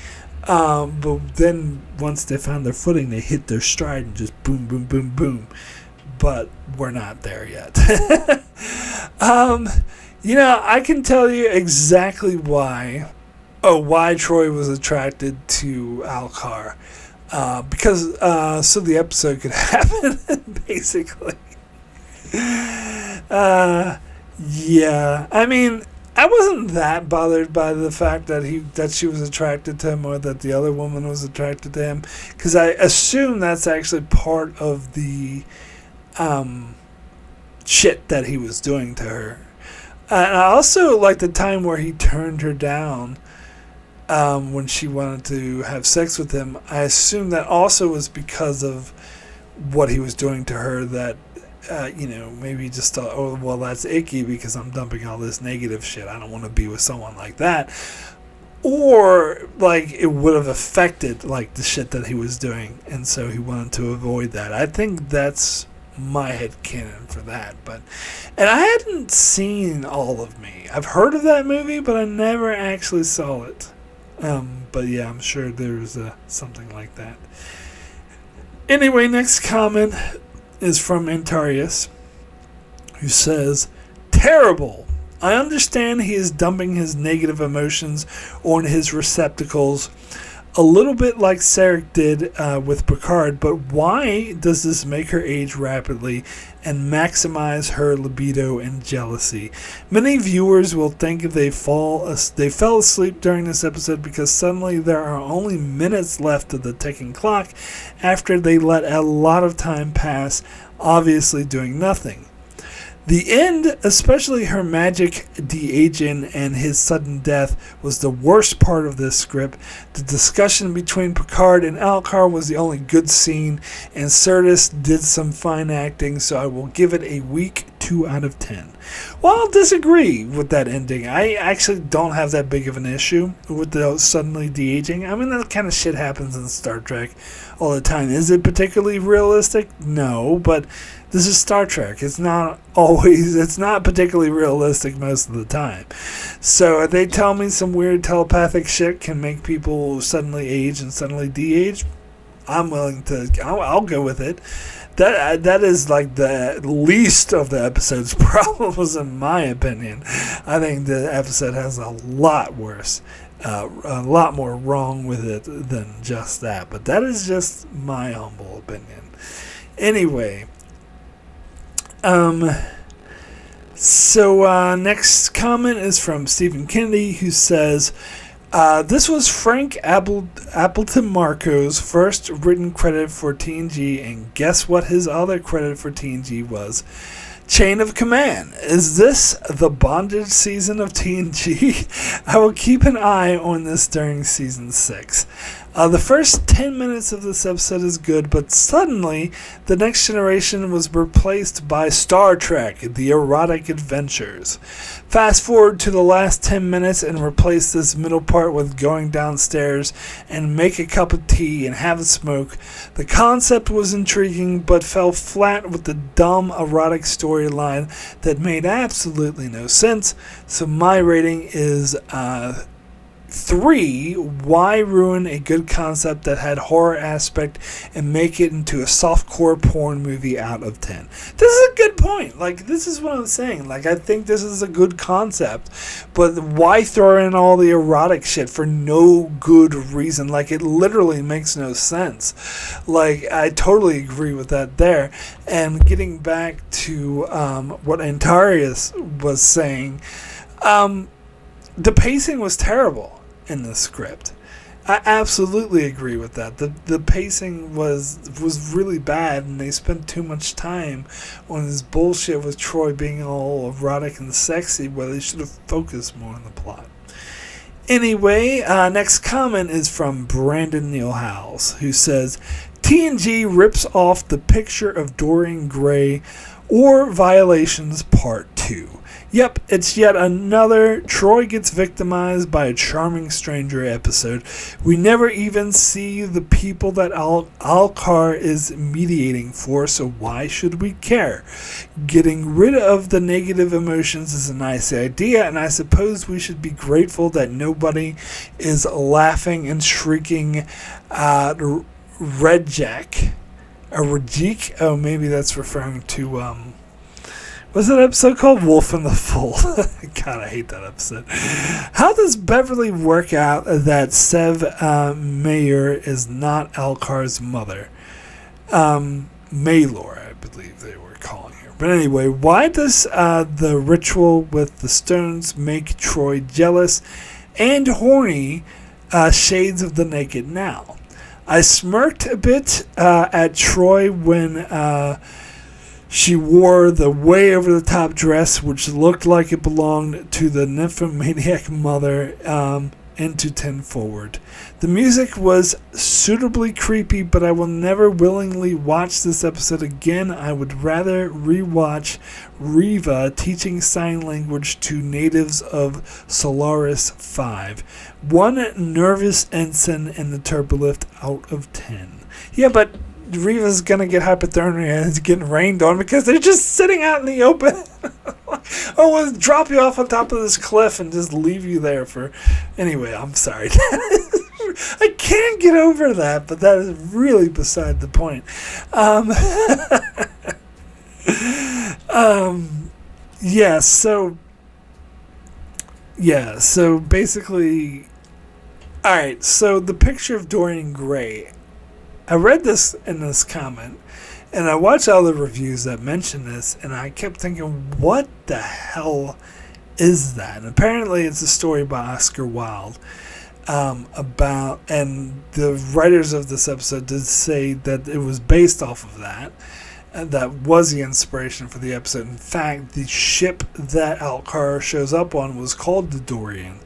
But then once they found their footing, they hit their stride and just boom, boom, boom, boom. But we're not there yet. I can tell you exactly why Troi was attracted to Alcar. Because so the episode could happen, basically. Yeah. I mean, I wasn't that bothered by the fact that she was attracted to him or that the other woman was attracted to him, because I assume that's actually part of the shit that he was doing to her. And I also like the time where he turned her down when she wanted to have sex with him. I assume that also was because of what he was doing to her, that maybe just thought, oh, well, that's icky because I'm dumping all this negative shit. I don't want to be with someone like that. Or, like, it would have affected, like, the shit that he was doing, and so he wanted to avoid that. I think that's my headcanon for that. And I hadn't seen All of Me. I've heard of that movie, but I never actually saw it. But yeah, I'm sure there's something like that. Anyway, next comment is from Antarius, who says, terrible. I understand he is dumping his negative emotions on his receptacles, a little bit like Sarek did with Picard, but why does this make her age rapidly and maximize her libido and jealousy? Many viewers will think they fell asleep during this episode because suddenly there are only minutes left of the ticking clock after they let a lot of time pass, obviously doing nothing. The end, especially her magic de-aging and his sudden death, was the worst part of this script. The discussion between Picard and Alcar was the only good scene, and Sirtis did some fine acting, so I will give it a weak 2 out of 10. Well, I'll disagree with that ending. I actually don't have that big of an issue with the suddenly de-aging. I mean, that kind of shit happens in Star Trek all the time. Is it particularly realistic? No, but this is Star Trek. It's not particularly realistic most of the time. So if they tell me some weird telepathic shit can make people suddenly age and suddenly de-age, I'm willing to. I'll go with it. That is like the least of the episode's problems, in my opinion. I think the episode has a lot worse, a lot more wrong with it than just that. But that is just my humble opinion. Anyway, so next comment is from Stephen Kennedy, who says, this was Frank Appleton Marco's first written credit for TNG, and guess what his other credit for TNG was? Chain of Command. Is this the bondage season of TNG? I will keep an eye on this during season 6. The first 10 minutes of this episode is good, but suddenly the Next Generation was replaced by Star Trek, The Erotic Adventures. Fast forward to the last 10 minutes and replace this middle part with going downstairs and make a cup of tea and have a smoke. The concept was intriguing, but fell flat with the dumb erotic storyline that made absolutely no sense. So my rating is 3. Why ruin a good concept that had horror aspect and make it into a softcore porn movie out of 10? This is a good point. Like, this is what I'm saying. Like, I think this is a good concept, but why throw in all the erotic shit for no good reason? Like, it literally makes no sense. Like, I totally agree with that there. And getting back to what Antarius was saying, the pacing was terrible in the script. I absolutely agree with that. The pacing was really bad, and they spent too much time on this bullshit with Troi being all erotic and sexy, where they should have focused more on the plot. Anyway, next comment is from Brandon Neal Howes, who says, TNG rips off the Picture of Dorian Gray or Violations Part 2. Yep, it's yet another Troi gets victimized by a charming stranger episode. We never even see the people that Alcar is mediating for, so why should we care? Getting rid of the negative emotions is a nice idea, and I suppose we should be grateful that nobody is laughing and shrieking Rejek. Oh, maybe that's referring to, what's that episode called? Wolf and the Fool. God, I hate that episode. How does Beverly work out that Sev Mayer is not Alcar's mother? Maylor, I believe they were calling her. But anyway, why does the ritual with the stones make Troi jealous and horny? Shades of the Naked Now. I smirked a bit at Troi when she wore the way over the top dress, which looked like it belonged to the nymphomaniac mother into 10 Forward. The music was suitably creepy, but I will never willingly watch this episode again. I would rather rewatch Riva teaching sign language to natives of Solaris 5. 1 nervous ensign in the turbolift out of 10. Yeah, but Riva's gonna get hypothermia and it's getting rained on because they're just sitting out in the open. Oh, we'll drop you off on top of this cliff and just leave you there for... Anyway, I'm sorry. I can't get over that, but that is really beside the point. So basically... Alright, so the Picture of Dorian Gray... I read this in this comment, and I watched all the reviews that mentioned this, and I kept thinking, what the hell is that? And apparently it's a story by Oscar Wilde about, and the writers of this episode did say that it was based off of that, and that was the inspiration for the episode. In fact, the ship that Alcar shows up on was called the Dorian.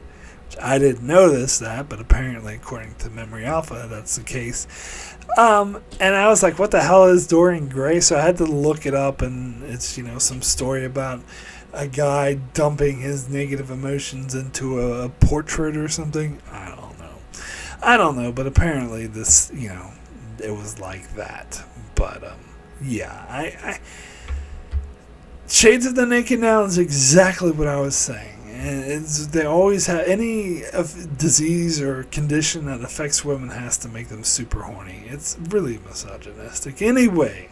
I didn't know that, but apparently, according to Memory Alpha, that's the case. And I was like, what the hell is Dorian Gray? So I had to look it up, and it's, some story about a guy dumping his negative emotions into a portrait or something. I don't know, but apparently this, it was like that. But, I Shades of the Naked Now is exactly what I was saying. and they always have any disease or condition that affects women has to make them super horny. It's really misogynistic. Anyway,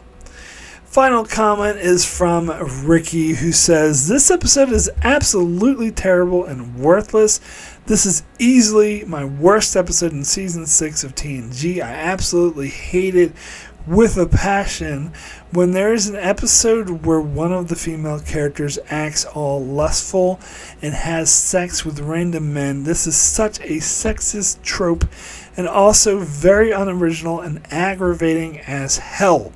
final comment is from Ricky, who says, "This episode is absolutely terrible and worthless. This is easily my worst episode in season 6 of TNG. I absolutely hate it with a passion. When there is an episode where one of the female characters acts all lustful and has sex with random men, this is such a sexist trope and also very unoriginal and aggravating as hell.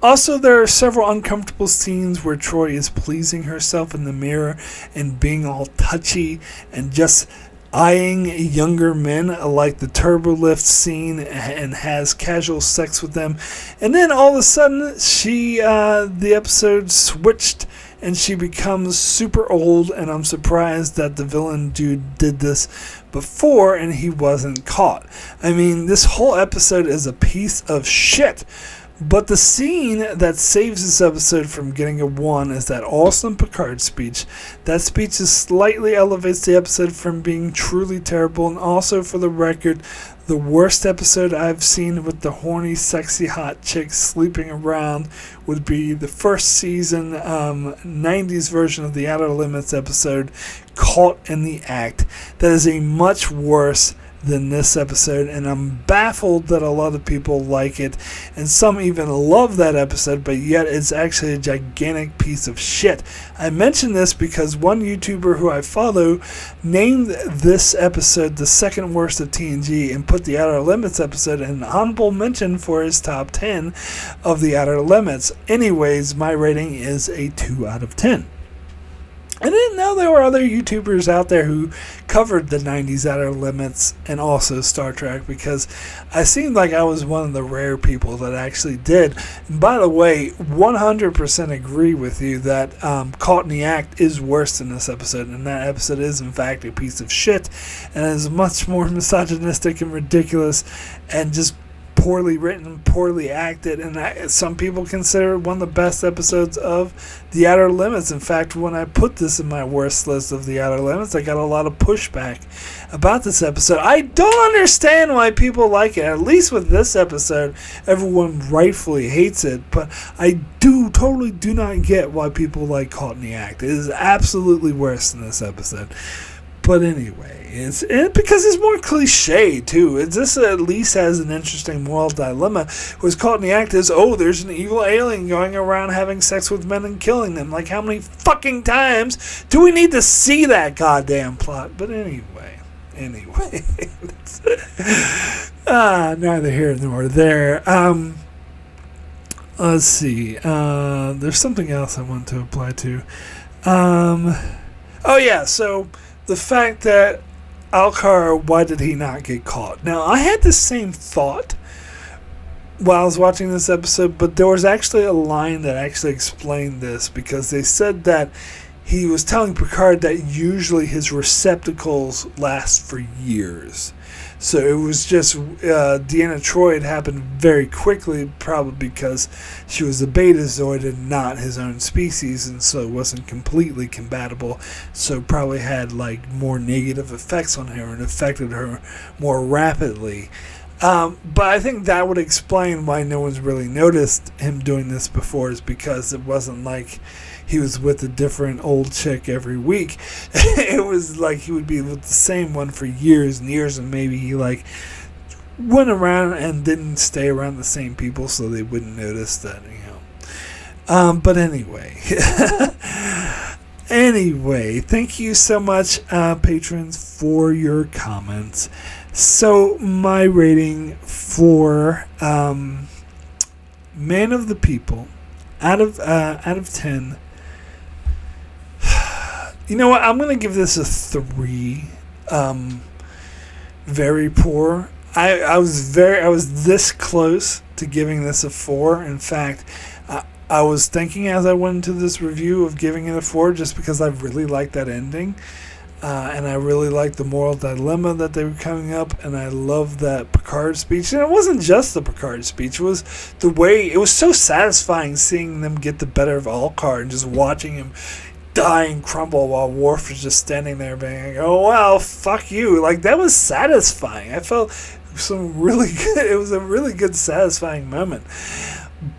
Also, there are several uncomfortable scenes where Troi is pleasing herself in the mirror and being all touchy and just eyeing younger men, like the turbo lift scene, and has casual sex with them. And then all of a sudden, the episode switched and she becomes super old, and I'm surprised that the villain dude did this before and he wasn't caught. I mean, this whole episode is a piece of shit. But the scene that saves this episode from getting a 1 is that awesome Picard speech. That speech just slightly elevates the episode from being truly terrible. And also, for the record, the worst episode I've seen with the horny, sexy, hot chicks sleeping around would be the first season 90s version of the Outer Limits episode, Caught in the Act. That is a much worse than this episode, and I'm baffled that a lot of people like it, and some even love that episode, but yet it's actually a gigantic piece of shit. I mention this because one YouTuber who I follow named this episode the second worst of TNG and put the Outer Limits episode in an honorable mention for his top 10 of the Outer Limits. Anyways, my rating is a 2 out of 10. I didn't know there were other YouTubers out there who covered the 90s Outer Limits and also Star Trek, because I seemed like I was one of the rare people that actually did. And by the way, 100% agree with you that Caught in the Act is worse than this episode, and that episode is in fact a piece of shit and is much more misogynistic and ridiculous and just poorly written, poorly acted, and some people consider it one of the best episodes of the Outer Limits. In fact, when I put this in my worst list of the Outer Limits, I got a lot of pushback about this episode. I don't understand why people like it. At least with this episode, everyone rightfully hates it, but I totally do not get why people like Caught in the Act. It is absolutely worse than this episode. But anyway, it's because it's more cliche too. This at least has an interesting moral dilemma. What's Caught in the Act is, there's an evil alien going around having sex with men and killing them. Like, how many fucking times do we need to see that goddamn plot? But anyway, neither here nor there. Let's see. There's something else I want to apply to. So the fact that Alcar, why did he not get caught? Now, I had the same thought while I was watching this episode, but there was actually a line that actually explained this, because they said that he was telling Picard that usually his receptacles last for years. So it was just Deanna Troi had happened very quickly, probably because she was a Betazoid and not his own species, and so it wasn't completely compatible. So probably had like more negative effects on her and affected her more rapidly. But I think that would explain why no one's really noticed him doing this before, is because it wasn't like he was with a different old chick every week. It was like he would be with the same one for years and years, and maybe he like went around and didn't stay around the same people so they wouldn't notice that, But anyway. Anyway, thank you so much, patrons, for your comments. So my rating for Man of the People out of 10. You know what? I'm going to give this a 3. Very poor. I was this close to giving this a 4. In fact, I was thinking as I went into this review of giving it a 4, just because I really liked that ending. And I really liked the moral dilemma that they were coming up, and I loved that Picard speech. And it wasn't just the Picard speech; it was the way it was so satisfying seeing them get the better of Alcar and just watching him die and crumble while Worf is just standing there being like, oh, well, fuck you. Like, that was satisfying. I felt some really good, it was a really good, satisfying moment.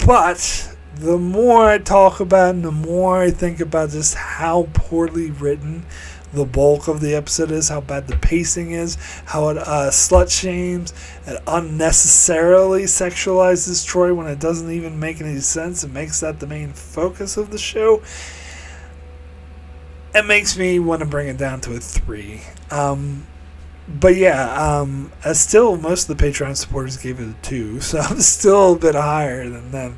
But the more I talk about it and the more I think about just how poorly written the bulk of the episode is, how bad the pacing is, how it slut shames and unnecessarily sexualizes Troi when it doesn't even make any sense and makes that the main focus of the show, it makes me want to bring it down to a 3. But yeah, still most of the Patreon supporters gave it a 2, so I'm still a bit higher than them.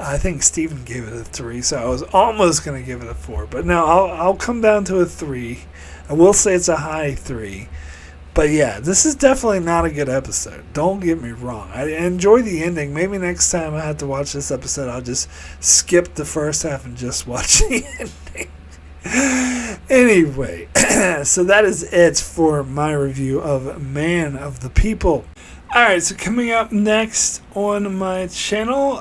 I think Steven gave it a 3, so I was almost going to give it a 4. But no, I'll come down to a 3. I will say it's a high 3. But yeah, this is definitely not a good episode. Don't get me wrong. I enjoy the ending. Maybe next time I have to watch this episode, I'll just skip the first half and just watch the ending. Anyway, so that is it for my review of Man of the People. Alright, so coming up next on my channel,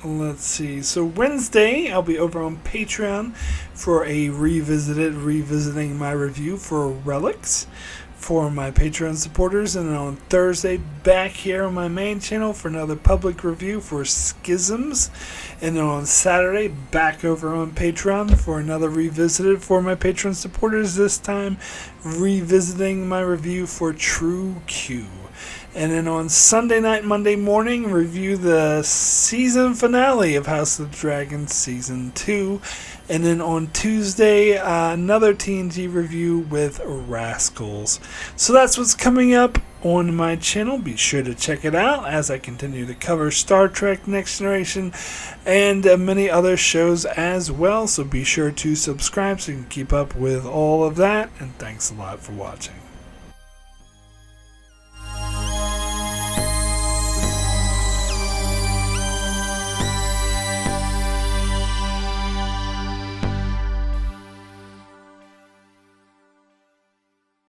let's see. So Wednesday, I'll be over on Patreon for a revisiting my review for Relics for my Patreon supporters, and then on Thursday back here on my main channel for another public review for Schisms, and then on Saturday back over on Patreon for another revisited for my Patreon supporters, this time revisiting my review for True Q. And then on Sunday night, Monday morning, review the season finale of House of the Dragon Season 2. And then on Tuesday, another TNG review with Rascals. So that's what's coming up on my channel. Be sure to check it out as I continue to cover Star Trek Next Generation and many other shows as well. So be sure to subscribe so you can keep up with all of that. And thanks a lot for watching.